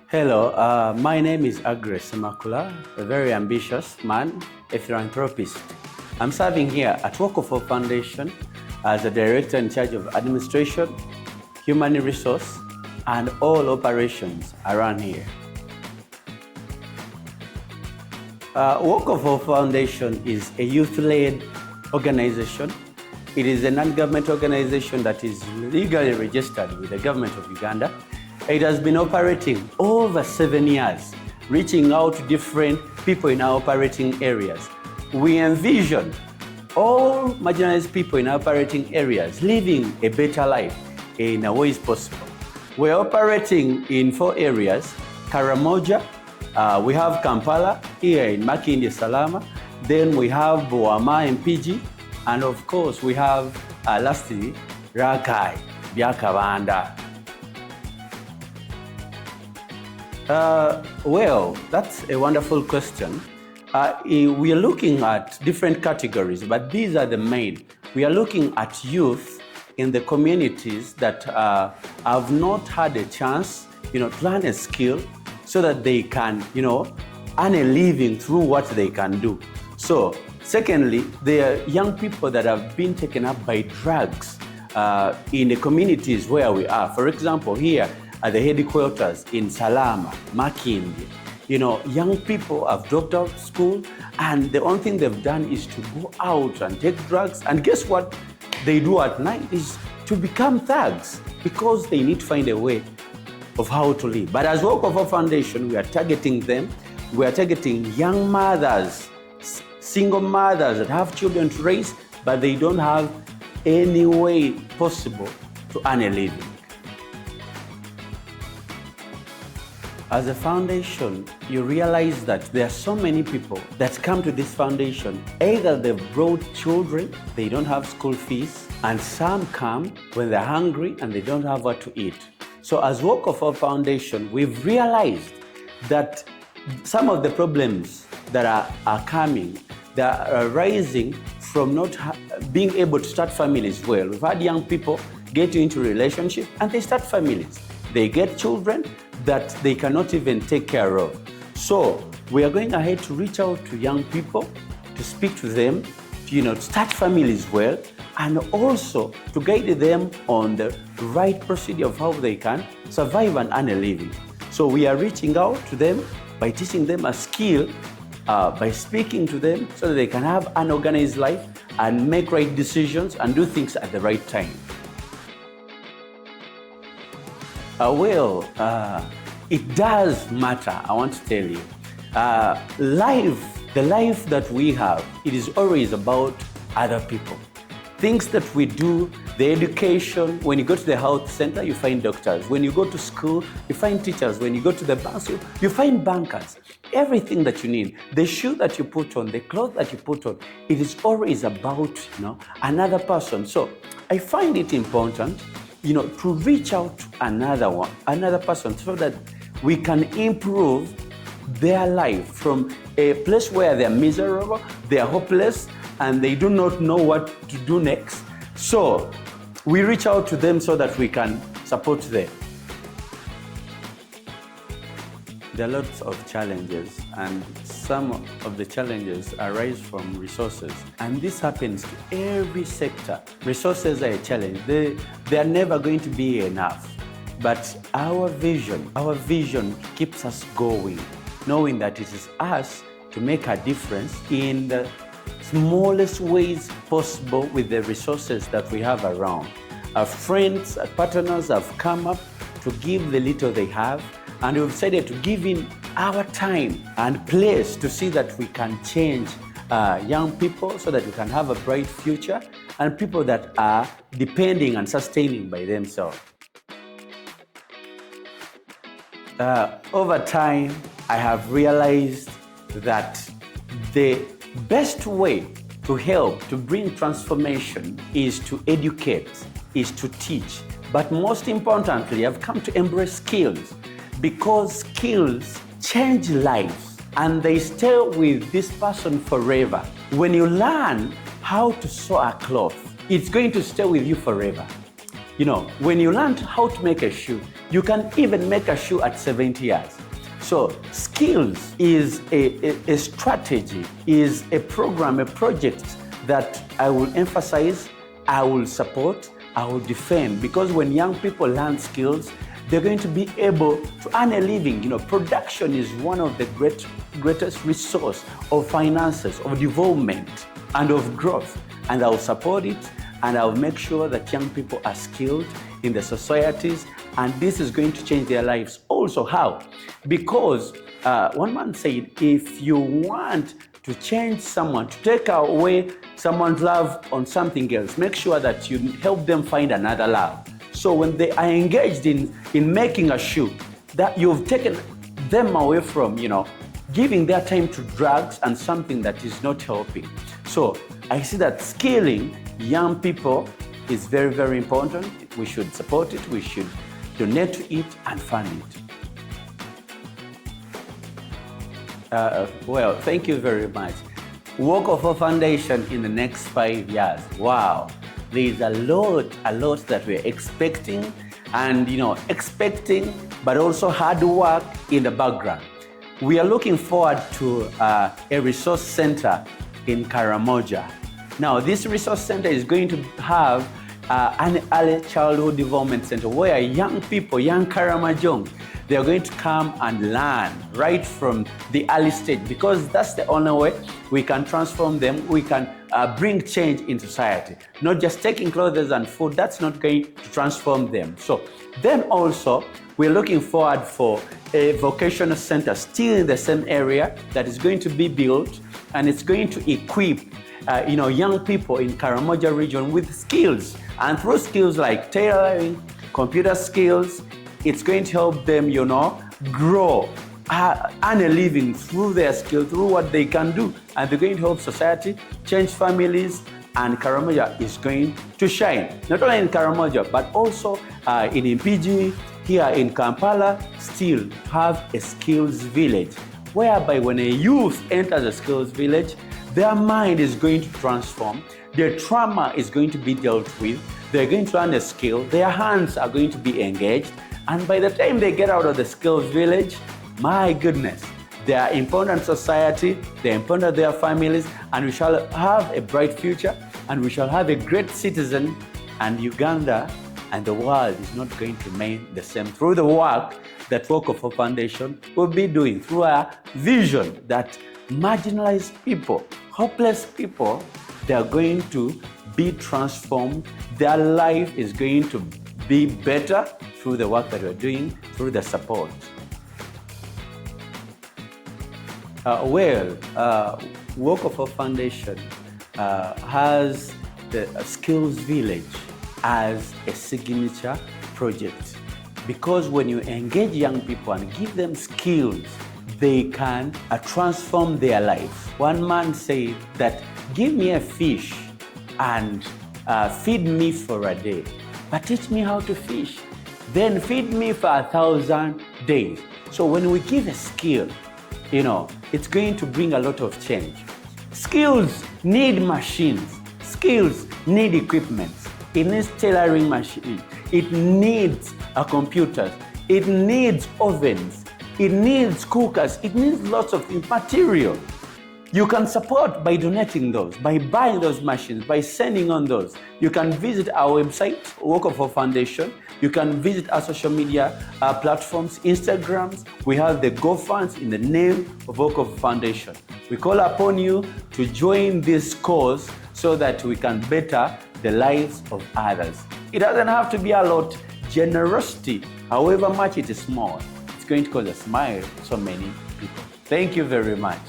Hello, my name is Agres Semakula, a very ambitious man, a philanthropist. I'm serving here at Walk of Hope Foundation as a director in charge of administration, human resource, and all operations around here. Walk of Hope Foundation is a youth-led organization. It is a non-government organization that is legally registered with the government of Uganda. It has been operating over 7 years, reaching out to different people in our operating areas. We envision all marginalized people in our operating areas living a better life in a way possible. We're operating in 4 areas: Karamoja, we have Kampala here in Makindye Salama, then we have Bwama MPG, and of course we have lastly Rakai, Byakabanda. Well, that's a wonderful question. We are looking at different categories, but these are the main. We are looking at youth in the communities that have not had a chance, to learn a skill so that they can, earn a living through what they can do. So, secondly, there are young people that have been taken up by drugs in the communities where we are. For example, here at the headquarters in Salama, Makindye, young people have dropped out of school, and the only thing they've done is to go out and take drugs. And guess what they do at night is to become thugs, because they need to find a way of how to live. But as Walk of Hope Foundation, we are targeting them. We are targeting young mothers, single mothers that have children to raise, but they don't have any way possible to earn a living. As a foundation, you realize that there are so many people that come to this foundation. Either they've brought children, they don't have school fees, and some come when they're hungry and they don't have what to eat. So as Walk of Hope Foundation, we've realized that some of the problems that are coming, that are arising from not being able to start families well. We've had young people get into relationships and they start families. They get children that they cannot even take care of. So we are going ahead to reach out to young people, to speak to them, to start families well, and also to guide them on the right procedure of how they can survive and earn a living. So we are reaching out to them by teaching them a skill, by speaking to them so that they can have an organized life and make right decisions and do things at the right time. It does matter, I want to tell you. The life that we have, it is always about other people. Things that we do, the education, when you go to the health center, you find doctors. When you go to school, you find teachers. When you go to the banks, you find bankers. Everything that you need, the shoe that you put on, the clothes that you put on, it is always about, another person. So I find it important, to reach out to another person so that we can improve their life from a place where they're miserable, they're hopeless, and they do not know what to do next. So we reach out to them so that we can support them. There are lots of challenges, and some of the challenges arise from resources. And this happens to every sector. Resources are a challenge. They are never going to be enough. But our vision keeps us going, knowing that it is us to make a difference in the smallest ways possible with the resources that we have around. Our friends, our partners have come up to give the little they have, and we've decided to give in our time and place to see that we can change young people so that we can have a bright future, and people that are depending and sustaining by themselves. Over time, I have realized that the best way to help to bring transformation is to educate, is to teach. But most importantly, I've come to embrace skills, because skills change lives and they stay with this person forever. When you learn how to sew a cloth, it's going to stay with you forever. When you learn how to make a shoe, you can even make a shoe at 70 years. So skills is a strategy, is a program, a project that I will emphasize, I will support, I will defend, because when young people learn skills, they're going to be able to earn a living. Production is one of the greatest resource of finances, of development, and of growth. And I'll support it, and I'll make sure that young people are skilled in the societies, and this is going to change their lives. Also, how? Because one man said, if you want to change someone, to take away someone's love on something else, make sure that you help them find another love. So when they are engaged in making a shoe, that you've taken them away from, giving their time to drugs and something that is not helping. So I see that skilling young people is very, very important. We should support it, we should donate to it and fund it. Well, thank you very much. Work of a foundation in the next 5 years. Wow. There's a lot that we're expecting, and expecting, but also hard work in the background. We are looking forward to a resource center in Karamoja. Now, this resource center is going to have an early childhood development center where young people, young Karamojong, they are going to come and learn right from the early stage, because that's the only way we can transform them, we can bring change in society. Not just taking clothes and food, that's not going to transform them. So then also, we're looking forward for a vocational center still in the same area that is going to be built, and it's going to equip young people in Karamoja region with skills. And through skills like tailoring, computer skills, it's going to help them, grow, earn a living through their skill, through what they can do. And they're going to help society, change families, and Karamoja is going to shine. Not only in Karamoja, but also in Impigi, here in Kampala, still have a skills village, whereby when a youth enters a skills village, their mind is going to transform, their trauma is going to be dealt with, they're going to learn a skill, their hands are going to be engaged, and by the time they get out of the skills village, my goodness, they are important society, they are important their families, and we shall have a bright future, and we shall have a great citizen, and Uganda and the world is not going to remain the same through the work that Work of Hope Foundation will be doing, through a vision that marginalized people, hopeless people, they are going to be transformed. Their life is going to be better through the work that we're doing, through the support. Work of Hope Foundation has the Skills Village as a signature project, because when you engage young people and give them skills, they can transform their life. One man said that, give me a fish and feed me for a day, but teach me how to fish. Then feed me for 1,000 days. So when we give a skill, it's going to bring a lot of change. Skills need machines. Skills need equipment. It needs tailoring machines. It needs computers. It needs ovens. It needs cookers. It needs lots of material. You can support by donating those, by buying those machines, by sending on those. You can visit our website, Work of Hope Foundation. You can visit our social media platforms, Instagrams. We have the GoFunds in the name of Work of Hope Foundation. We call upon you to join this cause so that we can better the lives of others. It doesn't have to be a lot. Generosity, however much it is small, it's going to cause a smile to so many people. Thank you very much.